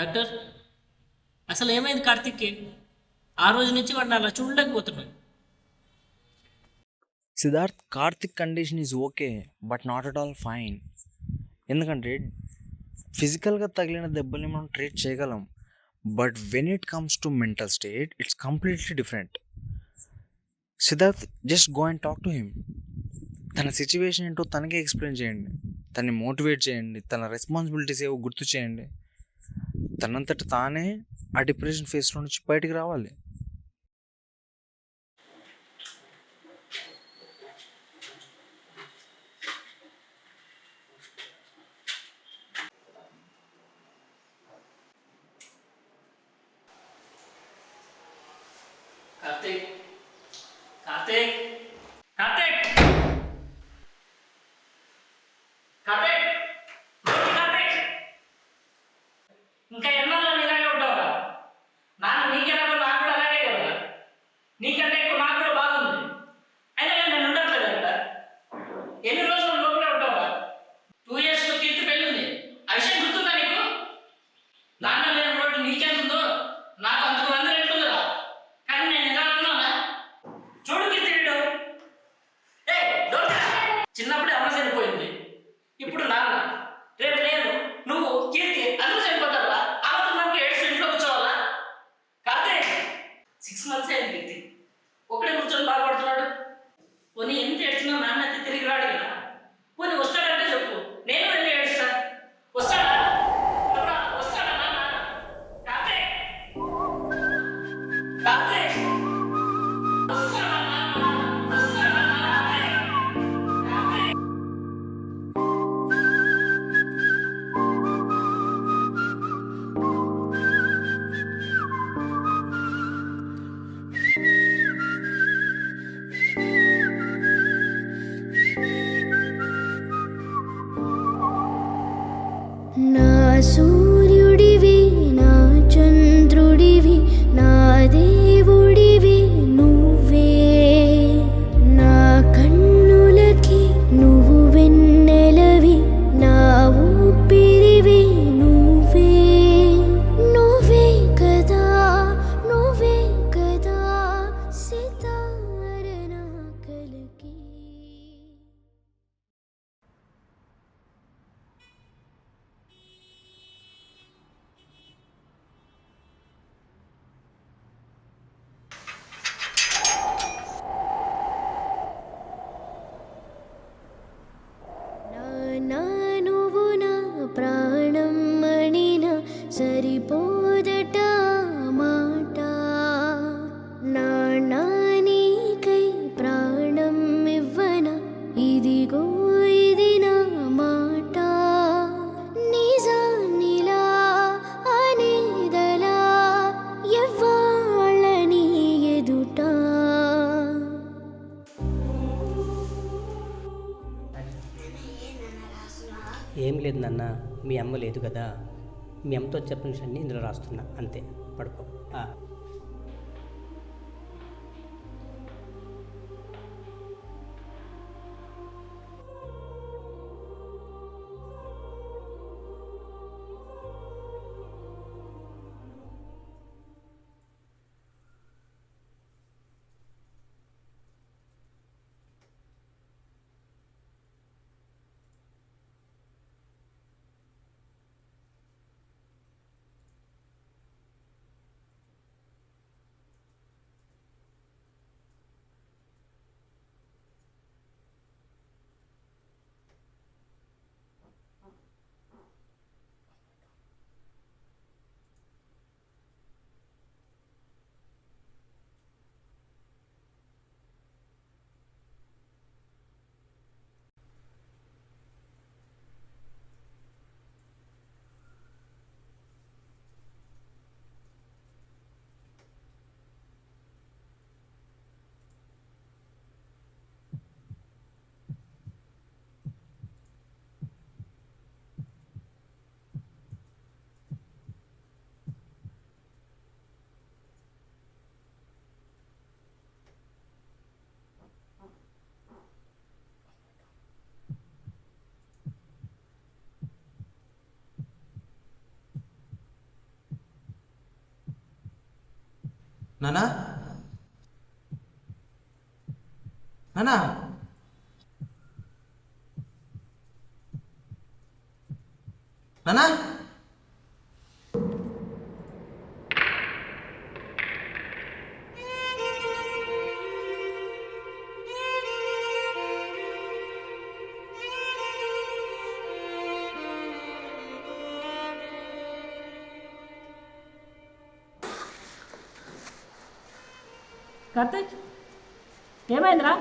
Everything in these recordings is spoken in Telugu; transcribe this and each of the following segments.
డాక్టర్, అసలు ఏమైంది కార్తిక్కి? ఆ రోజు నుంచి వాడిని అలా చూడలేకపోతున్నాను. Siddharth, Karthik condition is okay but not at all fine. ఎందుకంటే ఫిజికల్గా తగిలిన దెబ్బల్ని మనం ట్రీట్ చేయగలం, but when it comes to mental state it's completely different. Siddharth, just go and talk to him. తన సిచ్యువేషన్ ఏంటో తనకే ఎక్స్ప్లెయిన్ చేయండి, తనని మోటివేట్ చేయండి, తన రెస్పాన్సిబిలిటీస్ ఏవో గుర్తు చేయండి. తనంతట తానే ఆ డిప్రెషన్ ఫేస్లో నుంచి బయటికి రావాలి. కార్తీక్, కార్తీక్, కార్తీక్, కార్తీక్, కార్తీక్, ఇంకా ఎన్నాళ్ళు ఇలాగే ఉంటావురా? నాన్న నీకెలాగో నాకు కూడా అలాగే కదా. నీకంటే ఎక్కువ నాకు కూడా బాగుంది. అయినా కానీ నేను ఉండట్లేదు అక్కడ. ఎన్ని రోజులు లోపలే ఉంటావురా? 2 years కీర్తి పెళ్ళింది. ఆ విషయం గుర్తుందా నీకు? నాన్న లేని రోడ్డు నీకెంతుందో నాకు అంతకు వంద రెట్లుందిరా. కానీ నేను ఇలా ఉన్నానా? చూడు కీర్తి వీడు. చిన్నప్పుడే అమ్మ చనిపోయింది, ఇప్పుడు నాన్న, రేపు నేను, నువ్వు, కీర్తి అందరూ చనిపోతారా? ఆమెతో మనకి ఏడ్స్ ఇంట్లో కూర్చోవాలా? కార్తీక్, 6 months అయింది కీర్తి, ఒకడే కూర్చొని బాధపడుతున్నాడు. పోనీ ఎంత ఏడ్చినా నాన్న అయితే తిరిగి రాడు కదా. పోనీ వస్తాడంటే చెప్పు, నేను వెళ్ళి ఏడుస్తా. వస్తాడా? ఎవరా? వస్తాడా నాన్న? కార్తీక్, కార్తీక్, వస్తాడా నాన్న? వస్తాడా కార్తీక్? కార్తీక్. నా సూర్యుడివి, నా చంద్రుడివి, నా దేవుడివి నువ్వే. నా కన్నులకి నువ్వు వెన్నెలవి, నా ఊపిరివి నువ్వే. నువ్వే కదా, నువ్వే కదా సితార నా కలకి. నా నువ్వు నా ప్రాణం మణిన సరిపోదట మాట. నా నీకై ప్రాణం ఇవ్వన, ఇదిగో ఇది నా మాట. నిజానిలా అనేదలా ఎవ్వాళ్ళ నీ ఎదుట. ఏం లేదు నాన్న, మీ అమ్మ లేదు కదా, మీ అమ్మతో చెప్పిన విషయాన్ని ఇందులో రాస్తున్నా అంతే. పడుకో. నానా నానా నానా కార్తీక్ ఏమైందిరా?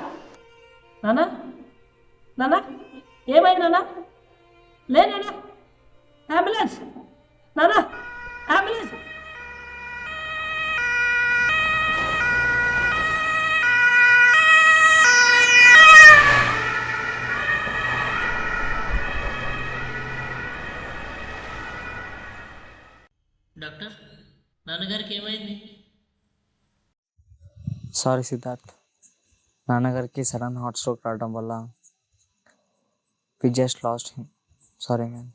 నానా నానా ఏమైంది నానా? లే నానా, అంబులెన్స్ నానా, అంబులెన్స్. డాక్టర్, నాన్నగారికి ఏమైంది? సారీ సిద్ధార్థ్, నాన్నగారికి సడన్ హార్ట్ స్ట్రోక్ రావడం వల్ల we just lost him. Sorry ma'am.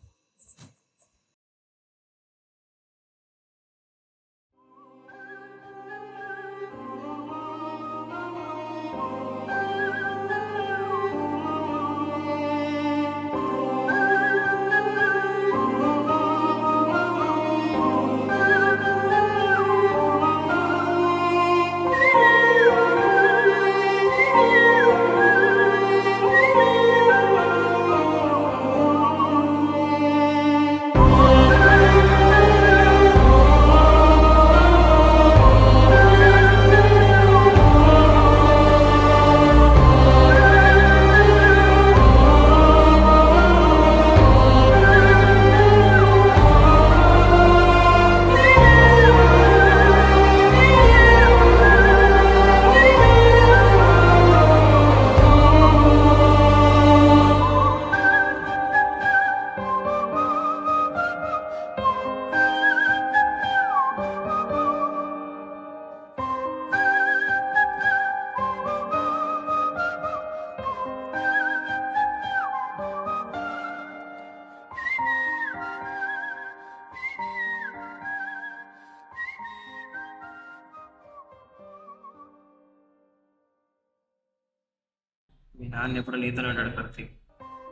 మీ నాన్న ఎప్పుడు నీతోనే ఉంటాడు కార్తీక్.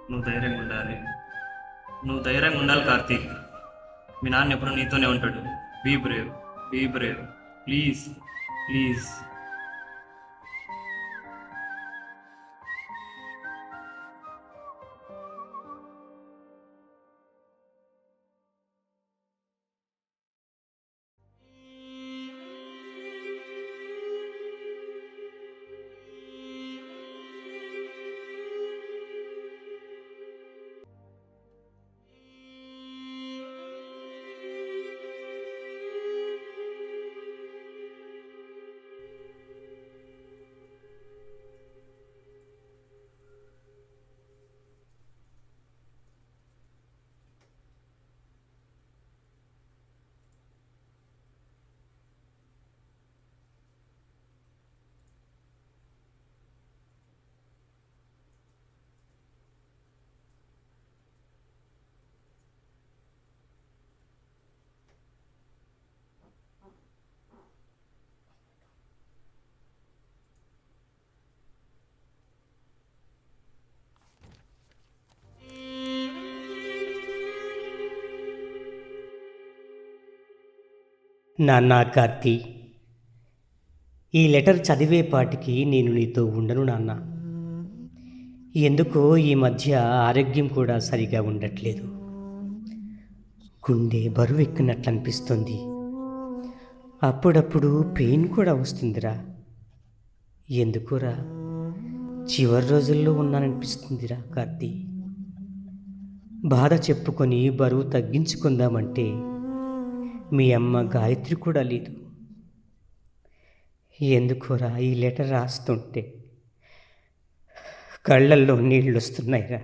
నువ్వు ధైర్యంగా ఉండాలి, నువ్వు ధైర్యంగా ఉండాలి కార్తీక్. మీ నాన్న ఎప్పుడు నీతోనే ఉంటాడు. Be brave, be brave, please please. నాన్న కార్తీ, ఈ లెటర్ చదివేపాటికి నేను నీతో ఉండను నాన్న. ఎందుకో ఈ మధ్య ఆరోగ్యం కూడా సరిగా ఉండట్లేదు. గుండె బరువెక్కినట్లు అనిపిస్తుంది. అప్పుడప్పుడు పెయిన్ కూడా వస్తుందిరా. ఎందుకురా చివరి రోజుల్లో ఉన్నాననిపిస్తుందిరా కార్తీ. బాధ చెప్పుకొని బరువు తగ్గించుకుందామంటే మీ అమ్మ గాయత్రి కూడా లేదు. ఎందుకురా ఈ లెటర్ రాస్తుంటే కళ్ళల్లో నీళ్ళు వస్తున్నాయిరా.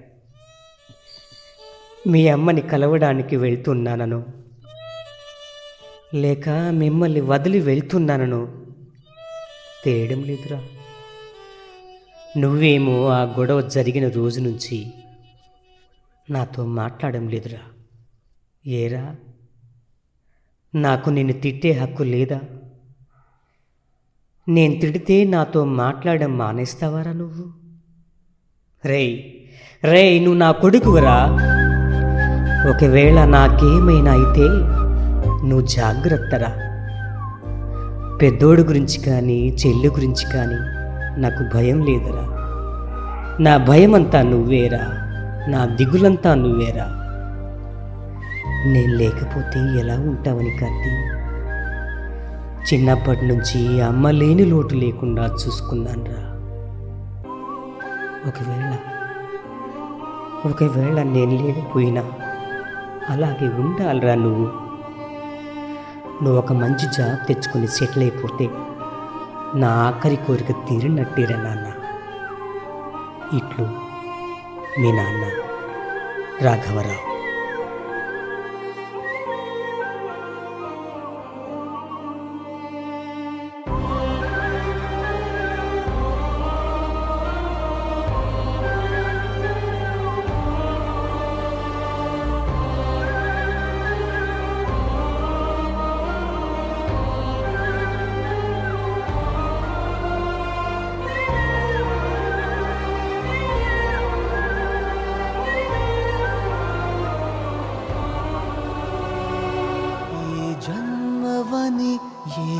మీ అమ్మని కలవడానికి వెళ్తున్నానను లేక మిమ్మల్ని వదిలి వెళ్తున్నానను తేయడం లేదురా. నువ్వేమో ఆ గొడవ జరిగిన రోజు నుంచి నాతో మాట్లాడడం లేదురా. ఏరా, నాకు నిన్ను తిట్టే హక్కు లేదా? నేను తిడితే నాతో మాట్లాడడం మానేస్తావారా నువ్వు? రేయ్ రేయ్, నువ్వు నా కొడుకువరా. ఒకవేళ నాకేమైనా అయితే నువ్వు జాగ్రత్తరా. పెద్దోడు గురించి కానీ చెల్లి గురించి కానీ నాకు భయం లేదురా. నా భయమంతా నువ్వేరా, నా దిగులంతా నువ్వేరా. నేను లేకపోతే ఎలా ఉంటావని కార్తీ. చిన్నప్పటి నుంచి అమ్మ లేని లోటు లేకుండా చూసుకున్నానురా. ఒకవేళ నేను లేకపోయినా అలాగే ఉండాలిరా నువ్వు. ఒక మంచి జాబ్ తెచ్చుకొని సెటిల్ అయిపోతే నా ఆఖరి కోరిక తీరినట్టేరా నాన్న. ఇట్లు మీ నాన్న రాఘవరావు.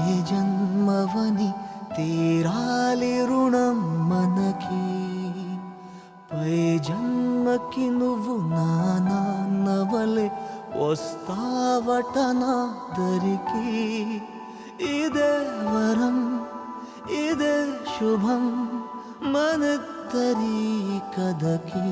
ఏ జన్మవని తీరాలి రుణం మనకి. పై జన్మకి నువ్వు నా నాన్నవలే వస్తావట నా దరికి. ఇదే వరం ఇదే శుభం మనద్దరి కథకి.